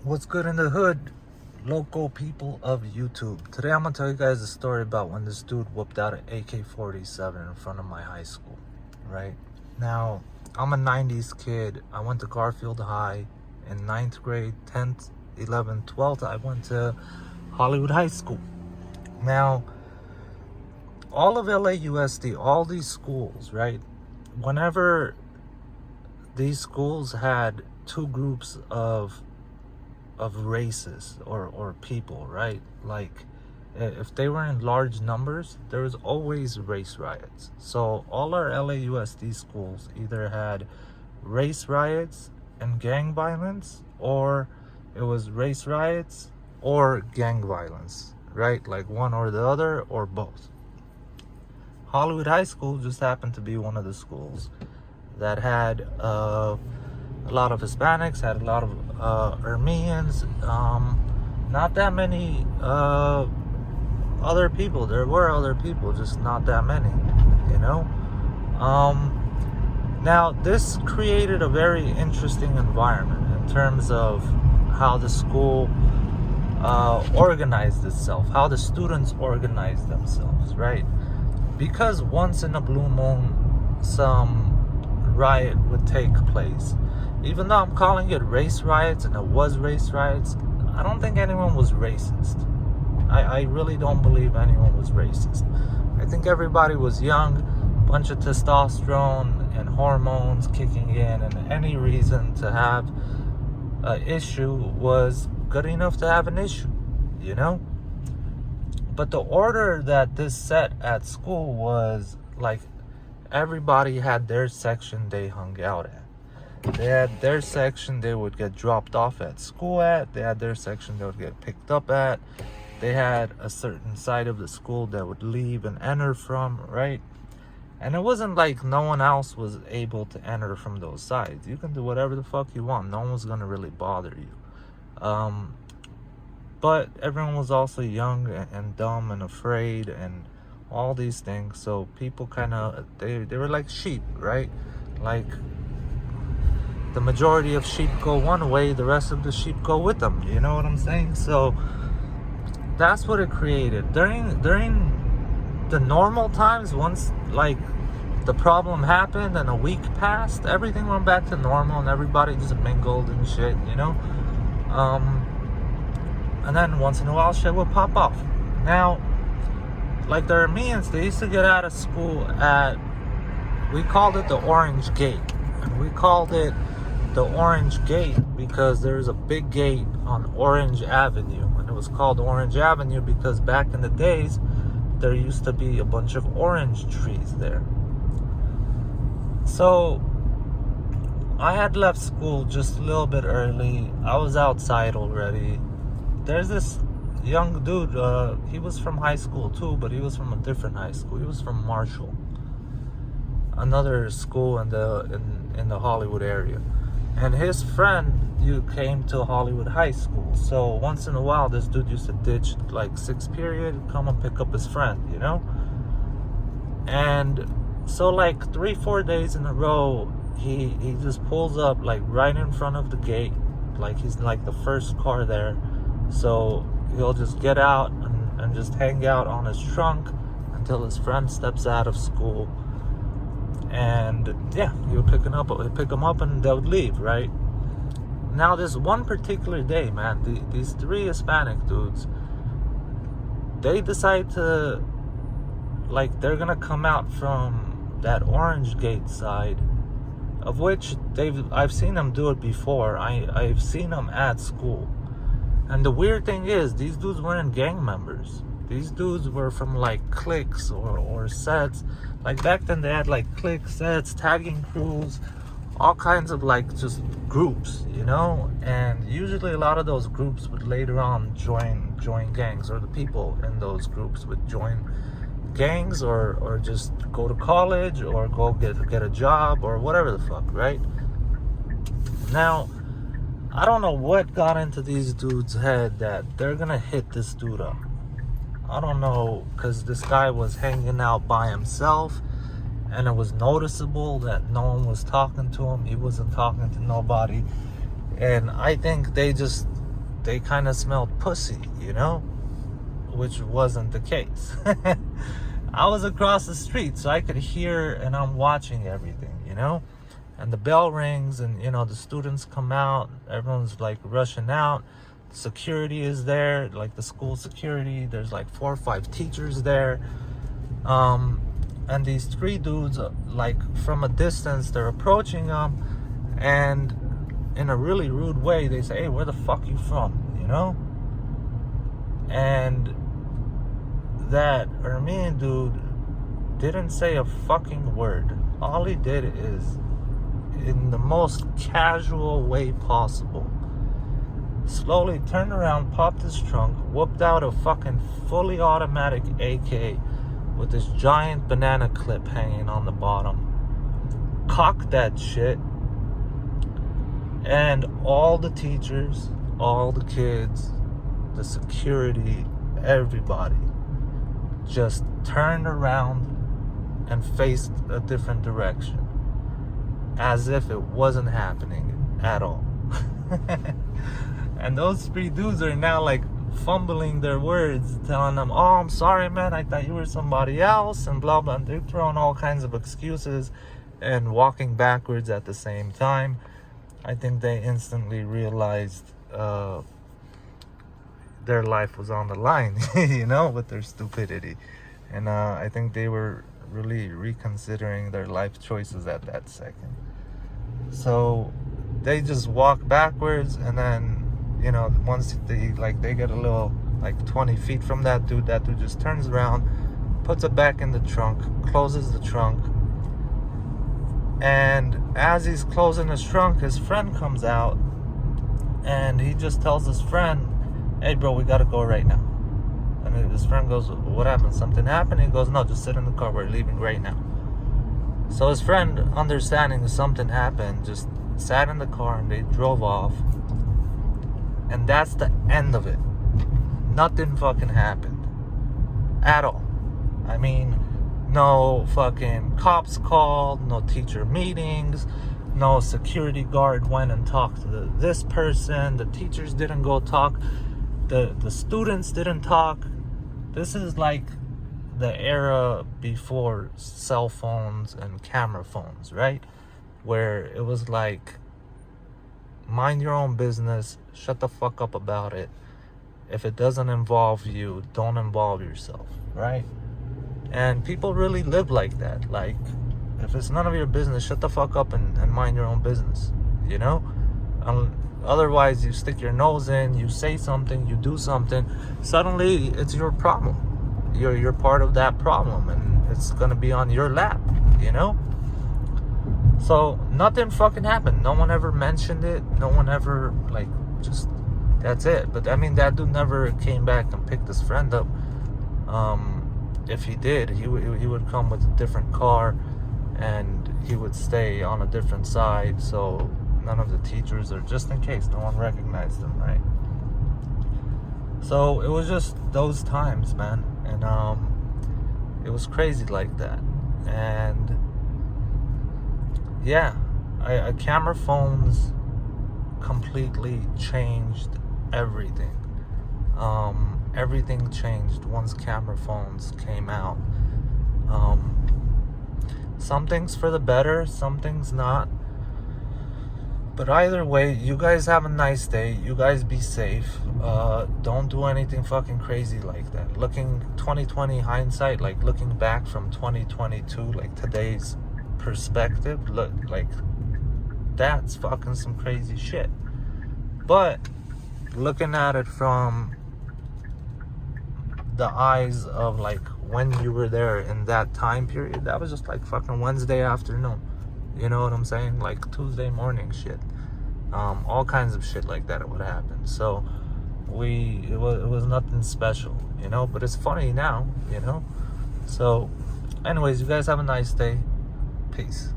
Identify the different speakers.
Speaker 1: What's good in the hood, local people of YouTube? Today I'm gonna tell you guys a story about when this dude whooped out an AK47 in front of my high school. Right now, I'm a 90s kid. I went to Garfield High in 9th grade, 10th, 11th, 12th. I went to Hollywood High School. Now, all of LAUSD, all these schools, right? Whenever these schools had two groups of races or people, right? Like if they were in large numbers, there was always race riots. So all our LAUSD schools either had race riots and gang violence, or it was race riots or gang violence, right? Like one or the other or both. Hollywood High School just happened to be one of the schools that had a lot of Hispanics, had a lot of Armenians, not that many other people. There were other people, just not that many, you know. Now this created a very interesting environment in terms of how the school organized itself, how the students organized themselves, right? Because once in a blue moon some riot would take place. Even though I'm calling it race riots and it was race riots, I don't think anyone was racist. I really don't believe anyone was racist. I think everybody was young, bunch of testosterone and hormones kicking in, and any reason to have an issue was good enough to have an issue, you know? But the order that this set at school was like everybody had their section they hung out at. They had their section they would get dropped off at school at. They had their section they would get picked up at. They had a certain side of the school that would leave and enter from, right? And it wasn't like no one else was able to enter from those sides. You can do whatever the fuck you want. No one's gonna really bother you. But everyone was also young and dumb and afraid and all these things. So people kind of, they were like sheep, right? Like the majority of sheep go one way, the rest of the sheep go with them. You know what I'm saying? So that's what it created. During the normal times, once like the problem happened and a week passed, everything went back to normal and everybody just mingled and shit, you know? And then once in a while shit would pop off. Now, like the Armenians, they used to get out of school at, we called it the Orange Gate. And we called it the Orange Gate because there's a big gate on Orange Avenue. And it was called Orange Avenue because back in the days, there used to be a bunch of orange trees there. So I had left school just a little bit early. I was outside already. There's this young dude, he was from high school too, but he was from a different high school. He was from Marshall, another school in the Hollywood area. And his friend came to Hollywood High School. So once in a while, this dude used to ditch like 6th period, come and pick up his friend, you know? And so like 3-4 days in a row, he just pulls up like right in front of the gate. Like he's like the first car there. So he'll just get out and just hang out on his trunk until his friend steps out of school. And yeah, he would pick him up and they would leave, right? Now this one particular day, man, these 3 Hispanic dudes, they decide to, like, they're gonna come out from that Orange Gate side, of which I've seen them do it before. I've seen them at school. And the weird thing is, these dudes weren't gang members. These dudes were from like cliques or sets. Like back then they had like clique sets, tagging crews, all kinds of like just groups, you know? And usually a lot of those groups would later on join gangs, or the people in those groups would join gangs or just go to college or go get a job or whatever the fuck, right? Now, I don't know what got into these dudes' head that they're gonna hit this dude up. I don't know, because this guy was hanging out by himself and it was noticeable that no one was talking to him. He wasn't talking to nobody. And I think they just they kind of smelled pussy, you know, which wasn't the case. I was across the street, so I could hear, and I'm watching everything, you know, and the bell rings, and you know, the students come out, everyone's like rushing out, security is there, like the school security, there's like 4 or 5 teachers there, and these 3 dudes, like from a distance, they're approaching them, and in a really rude way, they say, "Hey, where the fuck you from?" You know? And that Armenian dude didn't say a fucking word. All he did is, in the most casual way possible, slowly turned around, popped his trunk, whooped out a fucking fully automatic AK with this giant banana clip hanging on the bottom, cocked that shit, and all the teachers, all the kids, the security, everybody just turned around and faced a different direction, as if it wasn't happening at all. And those 3 dudes are now like fumbling their words, telling them, "Oh, I'm sorry, man, I thought you were somebody else," and blah blah. And they're throwing all kinds of excuses and walking backwards at the same time. I think they instantly realized their life was on the line, you know, with their stupidity. And I think they were really reconsidering their life choices at that second. So they just walk backwards, and then, you know, once they get a little, like 20 feet from that dude just turns around, puts it back in the trunk, closes the trunk. And as he's closing his trunk, his friend comes out, and he just tells his friend, "Hey bro, we gotta go right now." And his friend goes, "What happened? Something happened?" He goes, "No, just sit in the car, we're leaving right now." So his friend, understanding something happened, just sat in the car, and they drove off. And that's the end of it. Nothing fucking happened at all. I mean, no fucking cops called, no teacher meetings, no security guard went and talked to this person, the teachers didn't go talk, the students didn't talk. This is like the era before cell phones and camera phones, right? Where it was like, mind your own business, shut the fuck up about it. If it doesn't involve you, don't involve yourself, right? And people really live like that. Like, if it's none of your business, shut the fuck up and mind your own business, you know? Otherwise, you stick your nose in, you say something, you do something, suddenly it's your problem. You're part of that problem, and it's gonna be on your lap, you know? So nothing fucking happened. No one ever mentioned it. No one ever, like, just, that's it. But I mean, that dude never came back and picked his friend up. If he did, he would come with a different car, and he would stay on a different side, so none of the teachers, or just in case no one recognized him, right? So it was just those times, man. And it was crazy like that. And yeah, camera phones completely changed everything. Everything changed once camera phones came out. Some things for the better, some things not. But either way, you guys have a nice day. You guys be safe. Don't do anything fucking crazy like that. Looking 2020 hindsight, like looking back from 2022, like today's perspective, look, like that's fucking some crazy shit. But looking at it from the eyes of like when you were there in that time period, that was just like fucking Wednesday afternoon. You know what I'm saying? Like Tuesday morning shit. All kinds of shit like that would happen. So it was nothing special, you know, but it's funny now, you know. So anyways, you guys have a nice day. Peace.